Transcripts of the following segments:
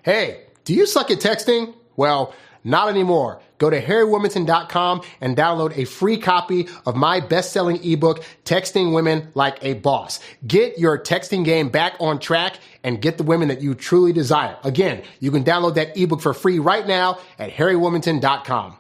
Hey, do you suck at texting? Well, not anymore. Go to HarryWilmington.com and download a free copy of my best-selling ebook, Texting Women Like a Boss. Get your texting game back on track and get the women that you truly desire. Again, you can download that ebook for free right now at HarryWilmington.com.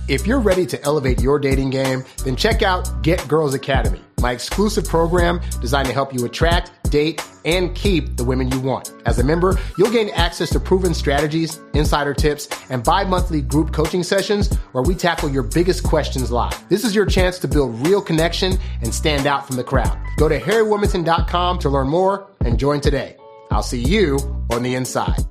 If you're ready to elevate your dating game, then check out Get Girls Academy, my exclusive program designed to help you attract, date, and keep the women you want. As a member, you'll gain access to proven strategies, insider tips, and bi-monthly group coaching sessions where we tackle your biggest questions live. This is your chance to build real connection and stand out from the crowd. Go to HarryWilmington.com to learn more and join today. I'll see you on the inside.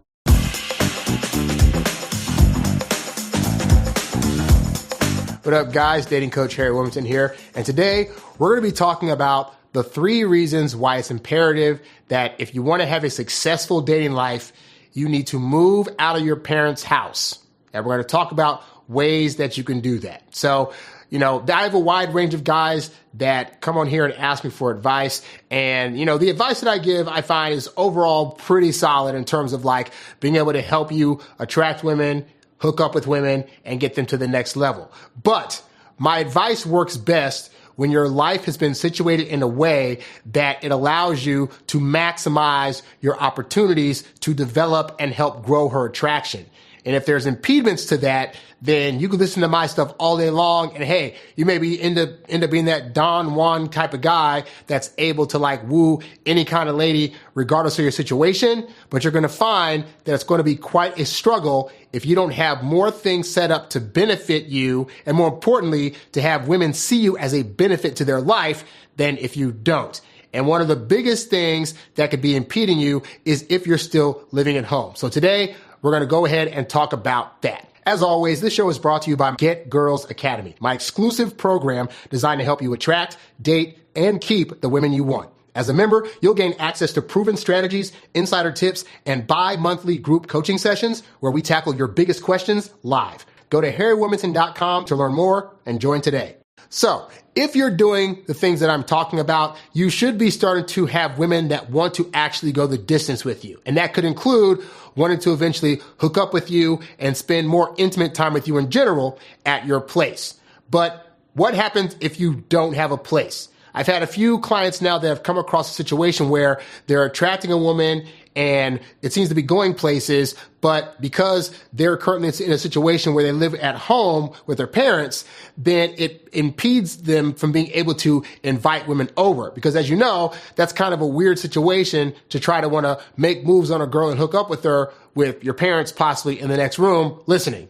What up, guys? Dating coach Harry Wilmington here. And today we're going to be talking about the 3 reasons why it's imperative that if you want to have a successful dating life, you need to move out of your parents' house. And we're going to talk about ways that you can do that. So, I have a wide range of guys that come on here and ask me for advice. And, the advice that I give, I find is overall pretty solid in terms of like being able to help you attract women, hook up with women, and get them to the next level. But my advice works best when your life has been situated in a way that it allows you to maximize your opportunities to develop and help grow her attraction. And if there's impediments to that, then you can listen to my stuff all day long. And hey, you may be end up being that Don Juan type of guy that's able to like woo any kind of lady, regardless of your situation. But you're going to find that it's going to be quite a struggle if you don't have more things set up to benefit you. And more importantly, to have women see you as a benefit to their life than if you don't. And one of the biggest things that could be impeding you is if you're still living at home. So today, we're going to go ahead and talk about that. As always, this show is brought to you by Get Girls Academy, my exclusive program designed to help you attract, date, and keep the women you want. As a member, you'll gain access to proven strategies, insider tips, and bi-monthly group coaching sessions where we tackle your biggest questions live. Go to HarryWilmington.com to learn more and join today. So, if you're doing the things that I'm talking about, you should be starting to have women that want to actually go the distance with you. And that could include wanting to eventually hook up with you and spend more intimate time with you in general at your place. But what happens if you don't have a place? I've had a few clients now that have come across a situation where they're attracting a woman and it seems to be going places, but because they're currently in a situation where they live at home with their parents, then it impedes them from being able to invite women over. Because as you know, that's kind of a weird situation to try to want to make moves on a girl and hook up with her with your parents possibly in the next room listening,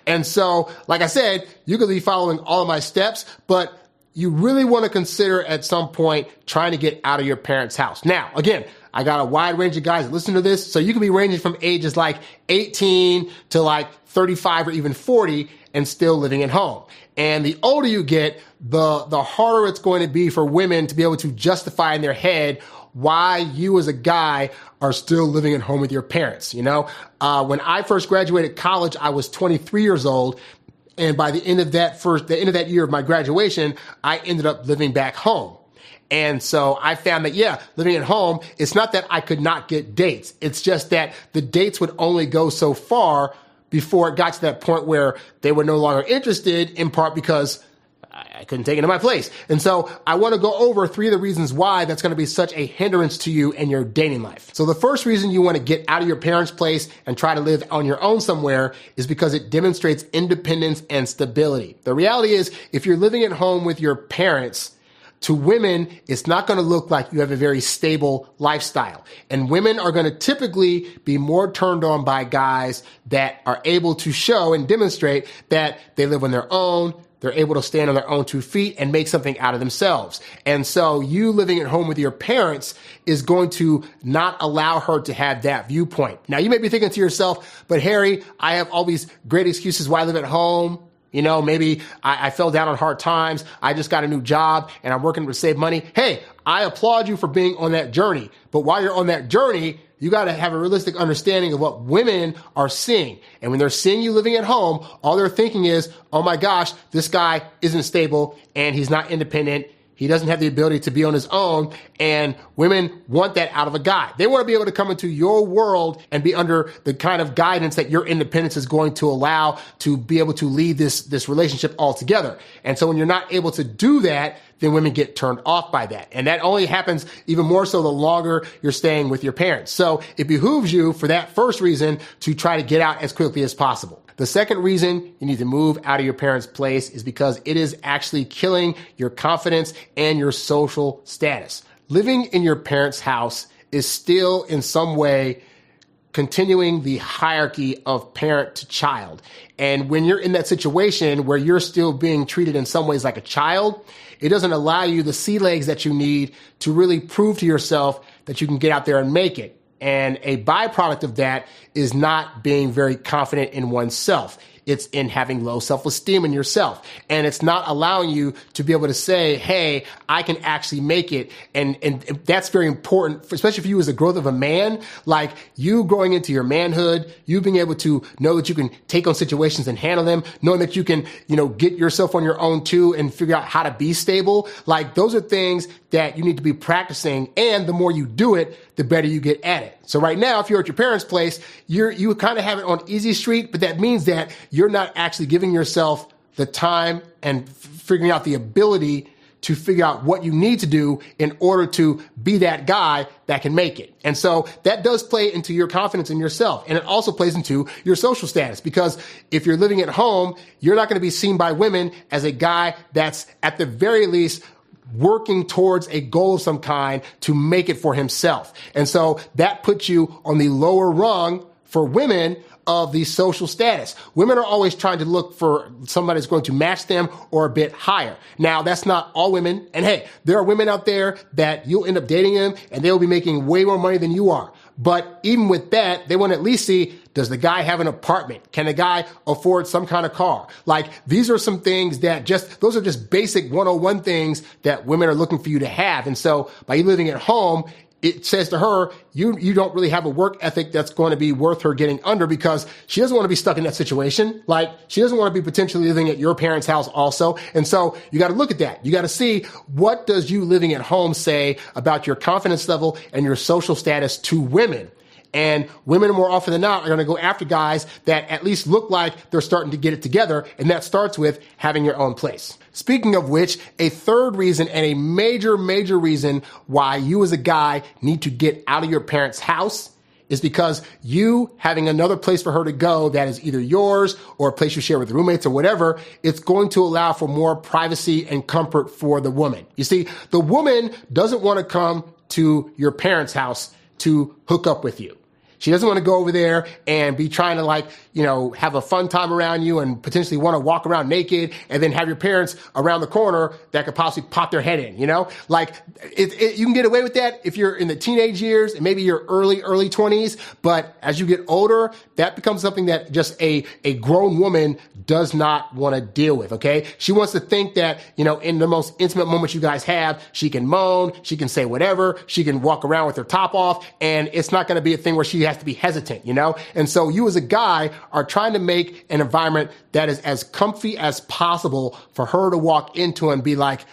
And so, like I said, you could be following all of my steps, but you really want to consider at some point trying to get out of your parents' house. Now, again, I got a wide range of guys that listen to this. So you can be ranging from ages like 18 to like 35 or even 40 and still living at home. And the older you get, the harder it's going to be for women to be able to justify in their head why you as a guy are still living at home with your parents. When I first graduated college, I was 23 years old. And by the end of that year of my graduation, I ended up living back home. And so I found that, living at home, it's not that I could not get dates. It's just that the dates would only go so far before it got to that point where they were no longer interested, in part because I couldn't take it to my place. And so I want to go over 3 of the reasons why that's going to be such a hindrance to you in your dating life. So the first reason you want to get out of your parents' place and try to live on your own somewhere is because it demonstrates independence and stability. The reality is, if you're living at home with your parents, to women, it's not going to look like you have a very stable lifestyle. And women are going to typically be more turned on by guys that are able to show and demonstrate that they live on their own, they're able to stand on their own 2 feet and make something out of themselves. And so you living at home with your parents is going to not allow her to have that viewpoint. Now, you may be thinking to yourself, but Harry, I have all these great excuses why I live at home. Maybe I fell down on hard times. I just got a new job and I'm working to save money. Hey, I applaud you for being on that journey. But while you're on that journey, you got to have a realistic understanding of what women are seeing. And when they're seeing you living at home, all they're thinking is, oh my gosh, this guy isn't stable and he's not independent. he doesn't have the ability to be on his own, and women want that out of a guy. They want to be able to come into your world and be under the kind of guidance that your independence is going to allow to be able to lead this relationship altogether. And so when you're not able to do that, then women get turned off by that. And that only happens even more so the longer you're staying with your parents. So it behooves you, for that first reason, to try to get out as quickly as possible. The second reason you need to move out of your parents' place is because it is actually killing your confidence and your social status. Living in your parents' house is still in some way continuing the hierarchy of parent to child. And when you're in that situation where you're still being treated in some ways like a child, it doesn't allow you the sea legs that you need to really prove to yourself that you can get out there and make it. And a byproduct of that is not being very confident in oneself. It's in having low self-esteem in yourself. And it's not allowing you to be able to say, hey, I can actually make it. And that's very important, especially for you as the growth of a man, like you growing into your manhood, you being able to know that you can take on situations and handle them, knowing that you can, get yourself on your own too and figure out how to be stable. Like those are things that you need to be practicing. And the more you do it, the better you get at it. So right now, if you're at your parents' place, you kind of have it on easy street, but that means that you're not actually giving yourself the time and figuring out the ability to figure out what you need to do in order to be that guy that can make it. And so that does play into your confidence in yourself. And it also plays into your social status, because if you're living at home, you're not going to be seen by women as a guy that's at the very least working towards a goal of some kind to make it for himself. And so that puts you on the lower rung for women of the social status. Women are always trying to look for somebody that's going to match them or a bit higher. Now, that's not all women. And hey, there are women out there that you'll end up dating them and they'll be making way more money than you are. But even with that, they want to at least see, does the guy have an apartment? Can the guy afford some kind of car? Like, these are some things that those are just basic 101 things that women are looking for you to have. And so by you living at home, it says to her, you don't really have a work ethic that's going to be worth her getting under, because she doesn't want to be stuck in that situation. Like, she doesn't want to be potentially living at your parents' house also. And so you got to look at that. You got to see, what does you living at home say about your confidence level and your social status to women? And women, more often than not, are going to go after guys that at least look like they're starting to get it together. And that starts with having your own place. Speaking of which, a third reason and a major, major reason why you as a guy need to get out of your parents' house is because you having another place for her to go that is either yours or a place you share with roommates or whatever, it's going to allow for more privacy and comfort for the woman. You see, the woman doesn't want to come to your parents' house to hook up with you. She doesn't want to go over there and be trying to have a fun time around you and potentially want to walk around naked and then have your parents around the corner that could possibly pop their head in, Like, you can get away with that if you're in the teenage years and maybe your early 20s. But as you get older, that becomes something that just a grown woman does not want to deal with, okay? She wants to think that, in the most intimate moments you guys have, she can moan, she can say whatever, she can walk around with her top off, and it's not going to be a thing where she has to be hesitant, And so you as a guy are trying to make an environment that is as comfy as possible for her to walk into and be like,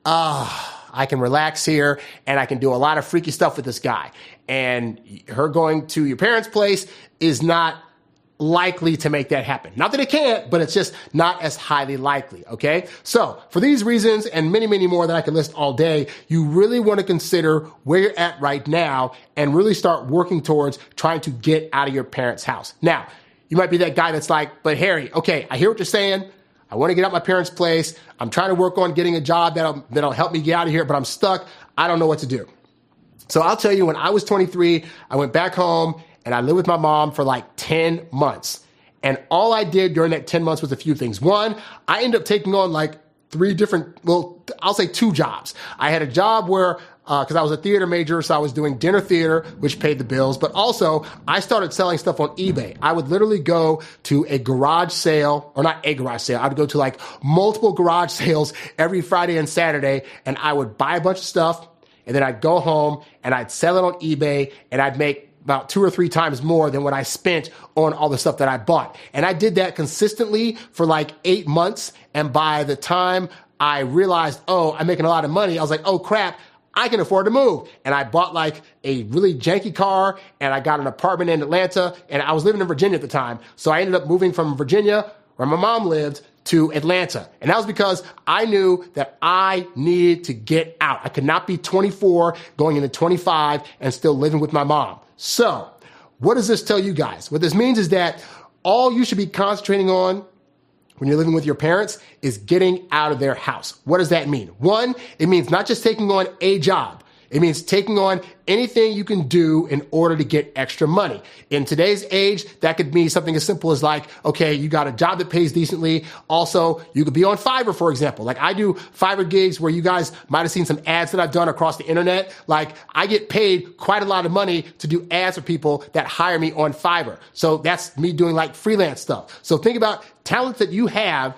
I can relax here and I can do a lot of freaky stuff with this guy. And her going to your parents' place is not likely to make that happen. Not that it can't, but it's just not as highly likely, okay? So for these reasons and many, many more that I could list all day, you really want to consider where you're at right now and really start working towards trying to get out of your parents' house. Now, you might be that guy that's like, but Harry, okay, I hear what you're saying. I want to get out my parents' place. I'm trying to work on getting a job that'll help me get out of here, but I'm stuck. I don't know what to do. So I'll tell you, when I was 23, I went back home and I lived with my mom for like 10 months. And all I did during that 10 months was a few things. One, I ended up taking on like I'll say 2 jobs. I had a job where, because I was a theater major, so I was doing dinner theater, which paid the bills. But also, I started selling stuff on eBay. I would literally go to a garage sale, or not a garage sale. I would go to like multiple garage sales every Friday and Saturday, and I would buy a bunch of stuff, and then I'd go home, and I'd sell it on eBay, and I'd make about 2 or 3 times more than what I spent on all the stuff that I bought. And I did that consistently for like 8 months. And by the time I realized, oh, I'm making a lot of money. I was like, oh crap, I can afford to move. And I bought like a really janky car and I got an apartment in Atlanta, and I was living in Virginia at the time. So I ended up moving from Virginia, where my mom lived, to Atlanta. And that was because I knew that I needed to get out. I could not be 24 going into 25 and still living with my mom. So what does this tell you guys? What this means is that all you should be concentrating on when you're living with your parents is getting out of their house. What does that mean? One, it means not just taking on a job. It means taking on anything you can do in order to get extra money. In today's age, that could be something as simple as like, okay, you got a job that pays decently. Also, you could be on Fiverr, for example. Like I do Fiverr gigs where you guys might have seen some ads that I've done across the internet. Like I get paid quite a lot of money to do ads for people that hire me on Fiverr. So that's me doing like freelance stuff. So think about talents that you have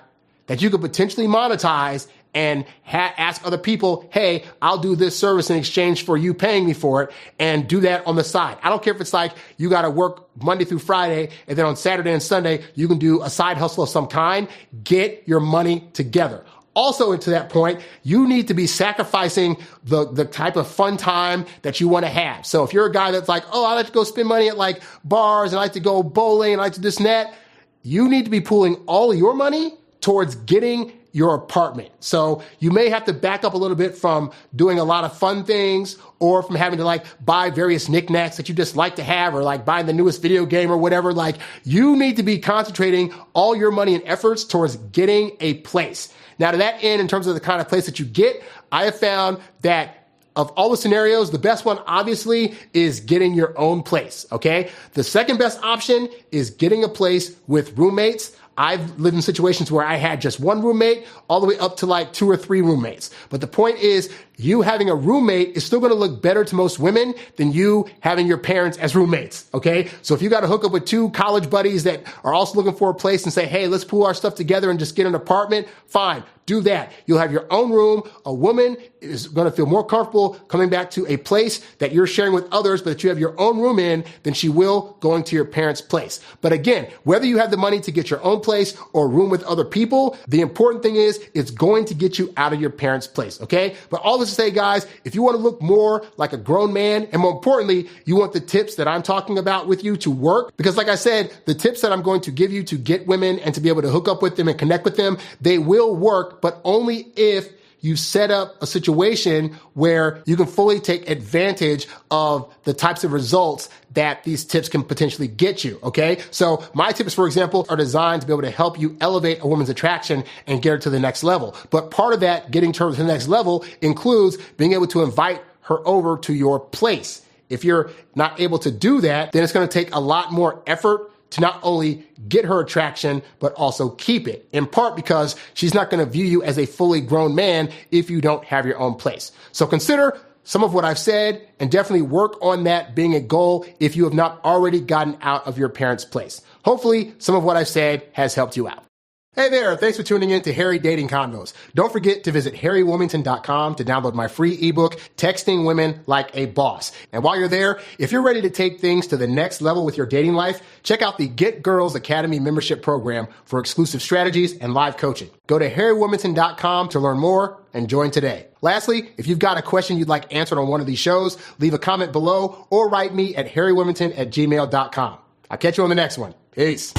that you could potentially monetize and ask other people, hey, I'll do this service in exchange for you paying me for it, and do that on the side. I don't care if it's like you got to work Monday through Friday, and then on Saturday and Sunday, you can do a side hustle of some kind. Get your money together. Also, to that point, you need to be sacrificing the type of fun time that you want to have. So if you're a guy that's like, oh, I like to go spend money at like bars, and I like to go bowling, and I like to do this and that, you need to be pooling all of your money towards getting your apartment. So you may have to back up a little bit from doing a lot of fun things, or from having to like buy various knickknacks that you just like to have, or like buying the newest video game or whatever. Like you need to be concentrating all your money and efforts towards getting a place. Now to that end, in terms of the kind of place that you get, I have found that of all the scenarios, the best one obviously is getting your own place, okay? The second best option is getting a place with roommates. I've lived in situations where I had just one roommate all the way up to like 2 or 3 roommates. But the point is, you having a roommate is still going to look better to most women than you having your parents as roommates, okay? So if you got to hook up with 2 college buddies that are also looking for a place and say, hey, let's pool our stuff together and just get an apartment, fine, do that. You'll have your own room. A woman is going to feel more comfortable coming back to a place that you're sharing with others, but that you have your own room in, than she will going to your parents' place. But again, whether you have the money to get your own place or room with other people, the important thing is it's going to get you out of your parents' place, okay? But all this to say, guys, if you want to look more like a grown man, and more importantly, you want the tips that I'm talking about with you to work, because like I said, the tips that I'm going to give you to get women and to be able to hook up with them and connect with them, they will work, but only if you set up a situation where you can fully take advantage of the types of results that these tips can potentially get you, okay? So my tips, for example, are designed to be able to help you elevate a woman's attraction and get her to the next level. But part of that, getting her to the next level, includes being able to invite her over to your place. If you're not able to do that, then it's going to take a lot more effort to not only get her attraction, but also keep it, in part because she's not going to view you as a fully grown man if you don't have your own place. So consider some of what I've said and definitely work on that being a goal if you have not already gotten out of your parents' place. Hopefully, some of what I've said has helped you out. Hey there, thanks for tuning in to Harry Dating Convos. Don't forget to visit HarryWilmington.com to download my free ebook, Texting Women Like a Boss. And while you're there, if you're ready to take things to the next level with your dating life, check out the Get Girls Academy membership program for exclusive strategies and live coaching. Go to HarryWilmington.com to learn more and join today. Lastly, if you've got a question you'd like answered on one of these shows, leave a comment below or write me at HarryWilmington@gmail.com. I'll catch you on the next one. Peace.